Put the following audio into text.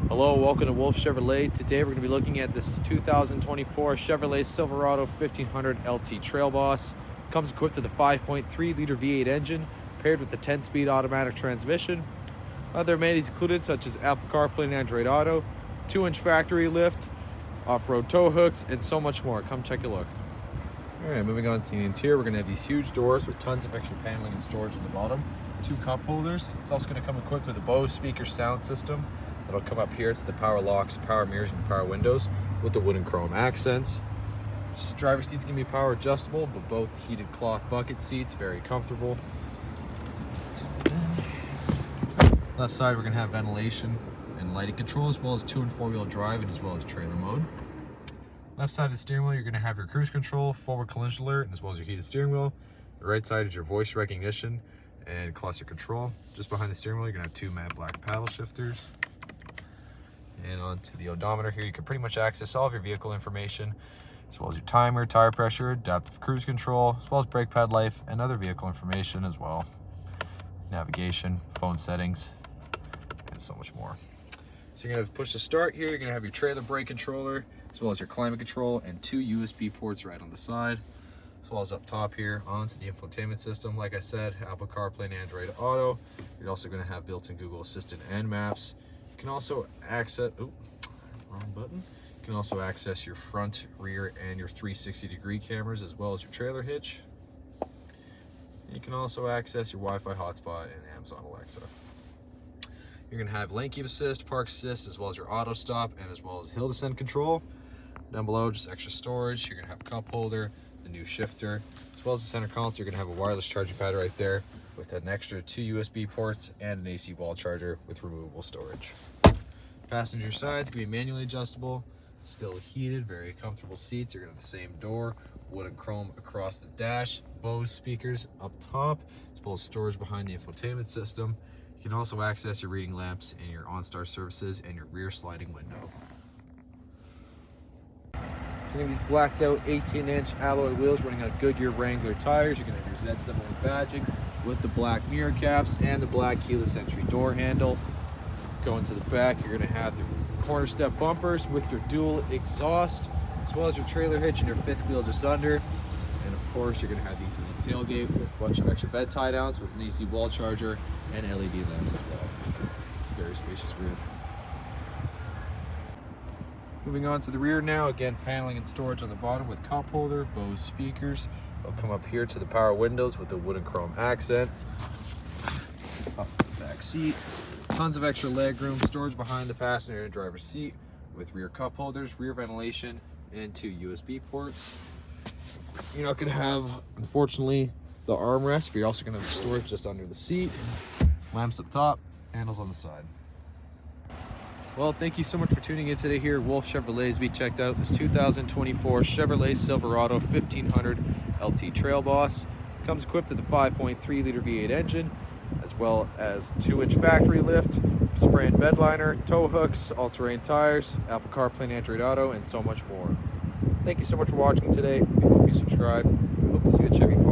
Hello, welcome to Wolfe Chevrolet. Today we're going to be looking at this 2024 Chevrolet Silverado 1500 LT Trail Boss. Comes equipped with a 5.3 liter V8 engine paired with the 10-speed automatic transmission. Other amenities included such as Apple CarPlay and Android Auto, 2-inch factory lift, off-road tow hooks, and so much more. Come take a look. Alright, moving on to the interior, we're going to have these huge doors with tons of extra paneling and storage at the bottom. 2 cup holders. It's also going to come equipped with a Bose speaker sound system. That'll come up here. It's the power locks, power mirrors, and power windows with the wood and chrome accents. Driver's seat's gonna be power adjustable, but both heated cloth bucket seats, very comfortable. Left side, we're gonna have ventilation and lighting control, as well as 2- and 4-wheel drive, and as well as trailer mode. Left side of the steering wheel, you're gonna have your cruise control, forward collision alert, as well as your heated steering wheel. The right side is your voice recognition and cluster control. Just behind the steering wheel, you're gonna have 2 matte black paddle shifters. And onto the odometer here, you can pretty much access all of your vehicle information, as well as your timer, tire pressure, adaptive cruise control, as well as brake pad life, and other vehicle information as well. Navigation, phone settings, and so much more. So you're gonna have push to start here, you're gonna have your trailer brake controller, as well as your climate control, and 2 USB ports right on the side, as well as up top here onto the infotainment system. Like I said, Apple CarPlay and Android Auto. You're also gonna have built-in Google Assistant and Maps. You can also access, wrong button. You can also access your front, rear, and your 360-degree cameras, as well as your trailer hitch. You can also access your Wi-Fi hotspot and Amazon Alexa. You're gonna have lane keep assist, park assist, as well as your auto stop, and as well as hill descent control. Down below, just extra storage. You're gonna have a cup holder, the new shifter, as well as the center console. You're gonna have a wireless charging pad right there, with an extra 2 USB ports and an AC wall charger with removable storage. Passenger side's gonna be manually adjustable, still heated, very comfortable seats. You're gonna have the same door, wood and chrome across the dash, Bose speakers up top, as well as storage behind the infotainment system. You can also access your reading lamps and your OnStar services and your rear sliding window. You're gonna be blacked out 18-inch alloy wheels running on Goodyear Wrangler tires. You're gonna have your Z7 badging with the black mirror caps and the black keyless entry door handle. Going to the back, you're gonna have the corner step bumpers with your dual exhaust, as well as your trailer hitch and your 5th wheel just under. And of course, you're gonna have these in the tailgate with a bunch of extra bed tie downs with an AC wall charger and LED lamps as well. It's a very spacious rear. Moving on to the rear now, again, paneling and storage on the bottom with cup holder, Bose speakers. They'll come up here to the power windows with the wood and chrome accent. Up the back seat. Tons of extra leg room, storage behind the passenger and driver's seat with rear cup holders, rear ventilation, and 2 USB ports. You're not going to have, unfortunately, the armrest, but you're also going to have storage just under the seat. Lamps up top, handles on the side. Well, thank you so much for tuning in today here at Wolfe Chevrolet as we checked out this 2024 Chevrolet Silverado 1500 LT Trail Boss. Comes equipped with a 5.3 liter V8 engine, as well as 2-inch factory lift, spray and bed liner, tow hooks, all-terrain tires, Apple CarPlay and Android Auto, and so much more. Thank you so much for watching today. We hope you subscribe. We hope to see you at Chevy.